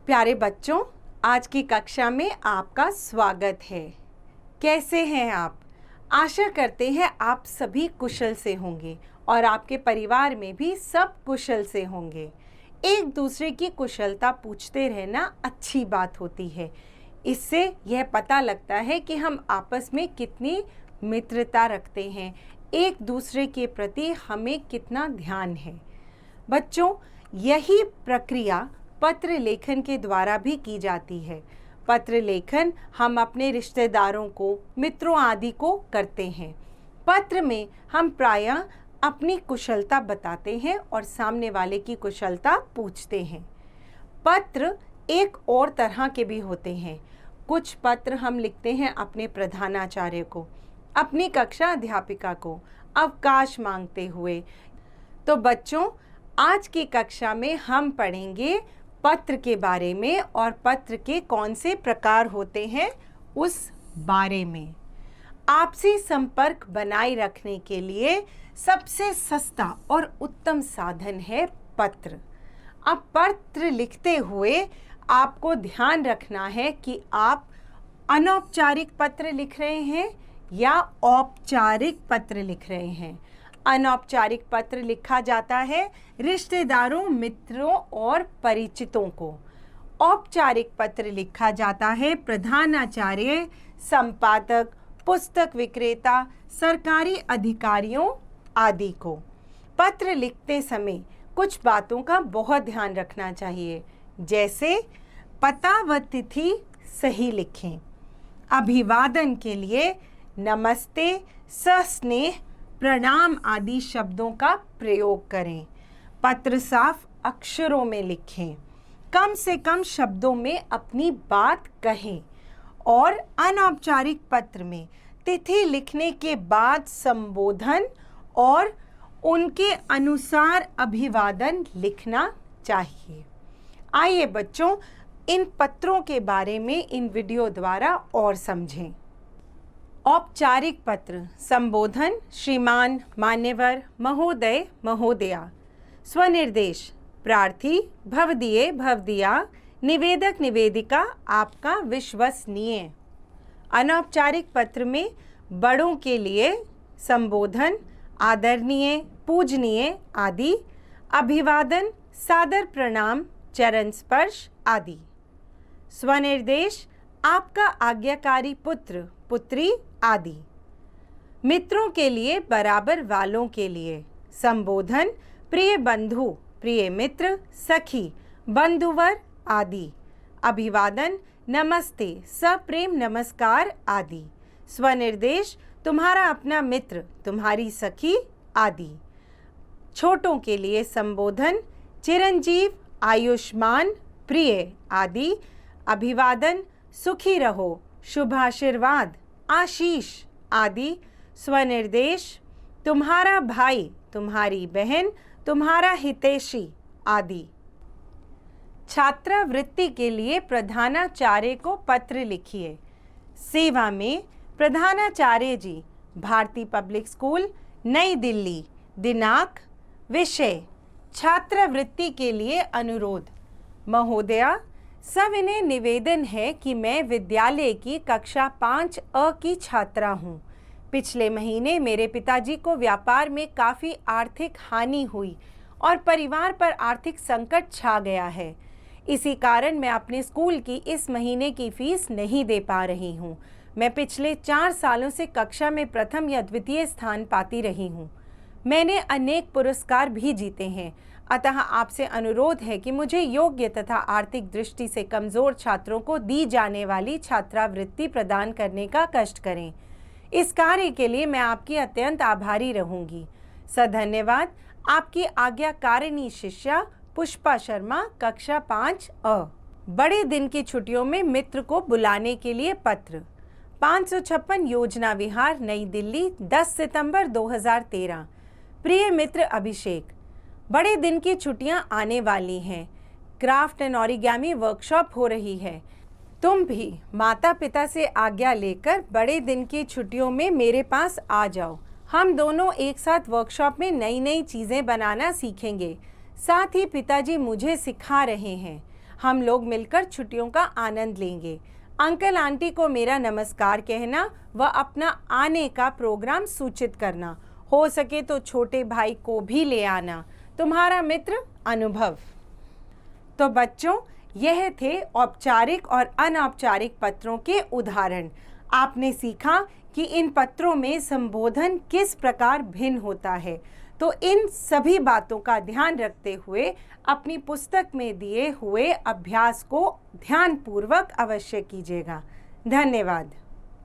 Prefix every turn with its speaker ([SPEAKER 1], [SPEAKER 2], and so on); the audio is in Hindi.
[SPEAKER 1] प्यारे बच्चों, आज की कक्षा में आपका स्वागत है। कैसे हैं आप? आशा करते हैं आप सभी कुशल से होंगे और आपके परिवार में भी सब कुशल से होंगे। एक दूसरे की कुशलता पूछते रहना अच्छी बात होती है। इससे यह पता लगता है कि हम आपस में कितनी मित्रता रखते हैं, एक दूसरे के प्रति हमें कितना ध्यान है। बच्चों, यही प्रक्रिया पत्र लेखन के द्वारा भी की जाती है। पत्र लेखन हम अपने रिश्तेदारों को, मित्रों आदि को करते हैं। पत्र में हम प्रायः अपनी कुशलता बताते हैं और सामने वाले की कुशलता पूछते हैं। पत्र एक और तरह के भी होते हैं। कुछ पत्र हम लिखते हैं अपने प्रधानाचार्य को, अपनी कक्षा अध्यापिका को, अवकाश मांगते हुए। तो बच्चों, आज की कक्षा में हम पढ़ेंगे पत्र के बारे में और पत्र के कौन से प्रकार होते हैं उस बारे में। आपसी संपर्क बनाए रखने के लिए सबसे सस्ता और उत्तम साधन है पत्र। अब पत्र लिखते हुए आपको ध्यान रखना है कि आप अनौपचारिक पत्र लिख रहे हैं या औपचारिक पत्र लिख रहे हैं। अनौपचारिक पत्र लिखा जाता है रिश्तेदारों, मित्रों और परिचितों को। औपचारिक पत्र लिखा जाता है प्रधानाचार्य, संपादक, पुस्तक विक्रेता, सरकारी अधिकारियों आदि को। पत्र लिखते समय कुछ बातों का बहुत ध्यान रखना चाहिए, जैसे पता व तिथि सही लिखें। अभिवादन के लिए नमस्ते, सस्नेह, प्रणाम आदि शब्दों का प्रयोग करें। पत्र साफ अक्षरों में लिखें। कम से कम शब्दों में अपनी बात कहें और अनौपचारिक पत्र में तिथि लिखने के बाद संबोधन और उनके अनुसार अभिवादन लिखना चाहिए। आइए बच्चों, इन पत्रों के बारे में इन वीडियो द्वारा और समझें। औपचारिक पत्र संबोधन श्रीमान, मान्यवर, महोदय, महोदया। स्वनिर्देश प्रार्थी, भवदीय, भवदीया, निवेदक, निवेदिका, आपका विश्वसनीय। अनौपचारिक पत्र में बड़ों के लिए संबोधन आदरणीय, पूजनीय आदि, अभिवादन, सादर प्रणाम, चरण स्पर्श आदि। स्वनिर्देश आपका आज्ञाकारी पुत्र, पुत्री आदि। मित्रों के लिए, बराबर वालों के लिए संबोधन प्रिय बंधु, प्रिय मित्र, सखी, बंधुवर आदि। अभिवादन नमस्ते, सप्रेम नमस्कार आदि। स्वनिर्देश तुम्हारा अपना मित्र, तुम्हारी सखी आदि। छोटों के लिए संबोधन चिरंजीव, आयुष्मान, प्रिय आदि। अभिवादन सुखी रहो, शुभाशीर्वाद, आशीष आदि। स्वनिर्देश तुम्हारा भाई, तुम्हारी बहन, तुम्हारा हितैषी आदि। छात्रवृत्ति के लिए प्रधानाचार्य को पत्र लिखिए। सेवा में प्रधानाचार्य जी, भारती पब्लिक स्कूल, नई दिल्ली। दिनांक, विषय छात्रवृत्ति के लिए अनुरोध। महोदया, सविनय निवेदन है कि मैं विद्यालय की कक्षा 5A की छात्रा हूँ। पिछले महीने मेरे पिताजी को व्यापार में काफ़ी आर्थिक हानि हुई और परिवार पर आर्थिक संकट छा गया है। इसी कारण मैं अपने स्कूल की इस महीने की फीस नहीं दे पा रही हूँ। मैं पिछले 4 सालों से कक्षा में प्रथम या द्वितीय स्थान पाती रही हूँ। मैंने अनेक पुरस्कार भी जीते हैं, अतः आपसे अनुरोध है कि मुझे योग्य तथा आर्थिक दृष्टि से कमज़ोर छात्रों को दी जाने वाली छात्रवृत्ति प्रदान करने का कष्ट करें। इस कार्य के लिए मैं आपकी अत्यंत आभारी रहूंगी। सधन्यवाद। आपकी आज्ञाकारिणी शिष्या पुष्पा शर्मा, कक्षा 5A। बड़े दिन की छुट्टियों में मित्र को बुलाने के लिए पत्र। 556 योजना विहार, नई दिल्ली, 10 सितंबर 2013। प्रिय मित्र अभिषेक, बड़े दिन की छुट्टियां आने वाली हैं। क्राफ्ट एंड ऑरिगेमी वर्कशॉप हो रही है। तुम भी माता पिता से आज्ञा लेकर बड़े दिन की छुट्टियों में मेरे पास आ जाओ। हम दोनों एक साथ वर्कशॉप में नई नई चीज़ें बनाना सीखेंगे। साथ ही पिताजी मुझे सिखा रहे हैं। हम लोग मिलकर छुट्टियों का आनंद लेंगे। अंकल आंटी को मेरा नमस्कार कहना व अपना आने का प्रोग्राम सूचित करना। हो सके तो छोटे भाई को भी ले आना। तुम्हारा मित्र अनुभव। तो बच्चों, यह थे औपचारिक और अनौपचारिक पत्रों के उदाहरण। आपने सीखा कि इन पत्रों में संबोधन किस प्रकार भिन्न होता है। तो इन सभी बातों का ध्यान रखते हुए अपनी पुस्तक में दिए हुए अभ्यास को ध्यानपूर्वक अवश्य कीजिएगा। धन्यवाद।